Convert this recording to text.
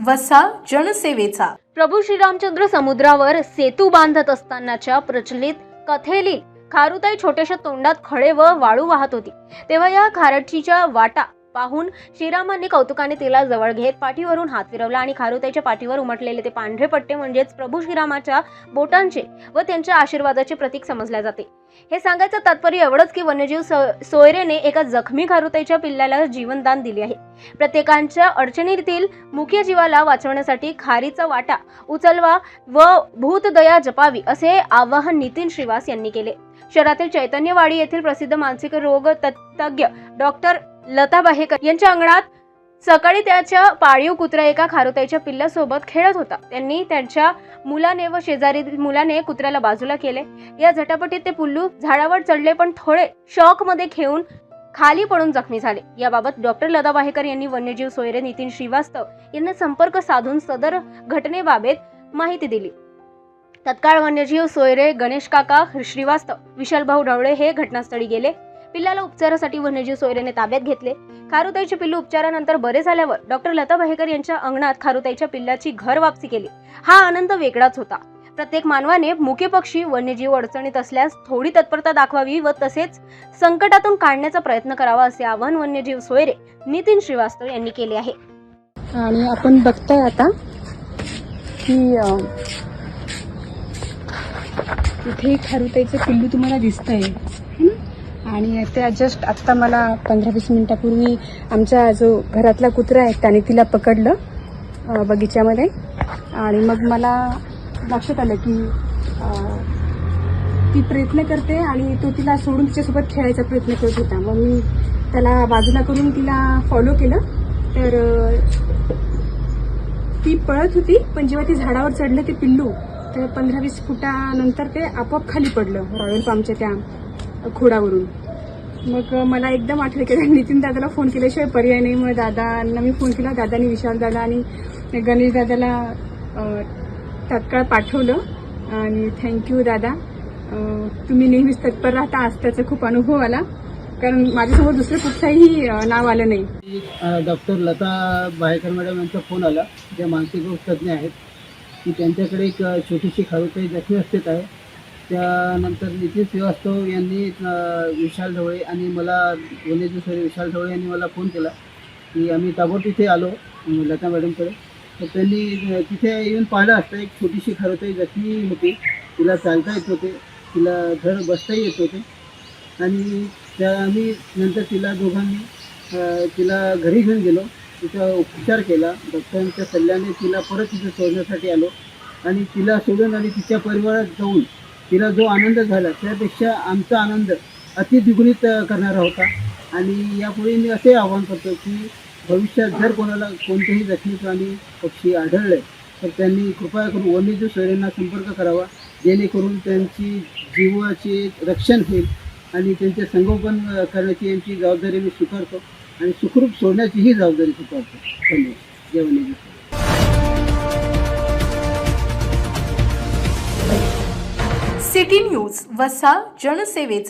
वसा जनसेवेचा. प्रभू श्रीरामचंद्र समुद्रावर सेतू बांधत असतानाच्या प्रचलित कथेतील खारुताई छोट्याशा तोंडात खडे व वाळू वाहत होती. तेव्हा या खारटचीच्या वाटा पाहून श्रीरामांनी कौतुकाने तिला जवळ घेत पाठीवरून हात फिरवला आणि खारुताईच्या पाठीवर उमटलेले ते पांढरे पट्टे म्हणजेच प्रभू श्रीरामाच्या बोटांचे व त्यांच्या आशीर्वादाचे प्रतीक समजले जाते. हे सांगायचं तात्पर्य एवढंच की वन्यजीव सोयरेने एका जखमी खारुताईच्या पिल्लाला जीवनदान दिले आहे. प्रत्येकाच्या अडचणीतील मुख्य जीवाला वाचवण्यासाठी खारीचा वाटा उचलवा व भूतदया जपावी असे आवाहन नितीन श्रीवास यांनी केले. शहरातील चैतन्यवाडी येथील प्रसिद्ध मानसिक रोग तज्ञ डॉक्टर लता बाहेकर यांच्या अंगणात सकाळी त्याच्या पाळीव कुत्रा एका खारुताईच्या पिल्लासोबत खेळत होता. त्यांनी त्यांच्या मुलाने व शेजारी मुलाने कुत्र्याला बाजूला केले. या झटापटीत ते पिल्लू झाडावर चढले पण थोडे शॉक मध्ये घेऊन खाली पडून जखमी झाले. याबाबत डॉक्टर लता बाहेकर यांनी वन्यजीव सोयरे नितीन श्रीवास्तव यांना संपर्क साधून सदर घटनेबाबत माहिती दिली. तत्काळ वन्यजीव सोयरे गणेश काका श्रीवास्तव विशाल भाऊ ढवळे हे घटनास्थळी गेले. पिल्लाला उपचारासाठी वन्यजीव सोयरेने ताब्यात घेतले. खारुताईचे पिल्लू उपचारानंतर बरे झाल्यावर डॉक्टर लता बाहेकर यांच्या अंगणात खारुताईच्या पिल्लाची घर वापसी केली. हा आनंद वेगळाच होता. प्रत्येक मानवाने मुके पक्षी वन्यजीव अडचणीत असल्यास थोडी तत्परता दाखवावी व तसेच संकटातून काढण्याचा प्रयत्न करावा असे आवाहन वन्यजीव सोयरे नितीन श्रीवास्तव यांनी केले आहे. आणि आपण बघतोय आता की इथे खारुताईचं पिल्लू तुम्हाला दिसतंय आणि त्या जस्ट आत्ता मला 15-20 मिनिटापूर्वी आमचा जो घरातला कुत्रा आहे त्याने तिला पकडलं बगीच्यामध्ये. आणि मग मला लक्षात आलं की ती प्रयत्न करते आणि तो तिला सोडून तिच्यासोबत खेळायचा प्रयत्न करत होता. मग मी त्याला बाजूला करून तिला फॉलो केलं. तर ती पळत होती पण जेव्हा ती झाडावर चढलं ते पिल्लू तर 15-20 फुटानंतर ते आपोआप खाली पडलं रॉयल पामच्या त्या खोडावरून. मग मला एकदम आठवलं की नितीन दादाला फोन केल्याशिवाय पर्याय नाही. मग दादांना मी फोन केला. दादानी विशाल दादा आणि गणेश दादाला तात्काळ पाठवलं. आणि थँक्यू दादा, तुम्ही नेहमीच तत्पर राहता. आज त्याचा खूप अनुभव आला कारण माझ्यासमोर दुसरं कुठचंही नाव आलं नाही. डॉक्टर लता बाहेकर मॅडम यांचा फोन आला, जे मानसिक रोग तज्ज्ञ आहेत, की त्यांच्याकडे एक छोटीशी खारुताई जखमी अवस्थेत आहे. त्यानंतर नितीन श्रीवास्तव यांनी विशाल ढवळे आणि मला वन्यजीव सोयरे विशाल ढवळे यांनी मला फोन केला की आम्ही ताबडतोब तिथे आलो लता मॅडमकडे. तर त्यांनी तिथे येऊन पाहिलं असतं एक छोटीशी खारुताई जखमी होती. तिला चालता येत होते, तिला धड बसताही येत होते. आणि आम्ही नंतर तिला दोघांनी तिला घरी घेऊन गेलो. तिचा उपचार केला. डॉक्टरांच्या सल्ल्याने तिला परत तिथे सोडण्यासाठी आलो. आणि तिला सोडून आणि तिच्या परिवारात जाऊन तिला जो आनंद झाला त्यापेक्षा आमचा आनंद अतिद्विगुणित करणारा होता. आणि यापुढे मी असे आवाहन करतो की भविष्यात जर कोणाला कोणतेही जखमी प्राणी पक्षी आढळले तर त्यांनी कृपया करून वन्यजीव सोयऱ्यांना संपर्क करावा, जेणेकरून त्यांची जीवाचे रक्षण होईल आणि त्यांचे संगोपन करण्याची यांची जबाबदारी मी स्वीकारतो आणि सुखरूप सोडण्याचीही जबाबदारी स्वीकारतो. धन्यवाद. जय वन्यजीव. सिटी न्यूज वसा जनसेवेचा.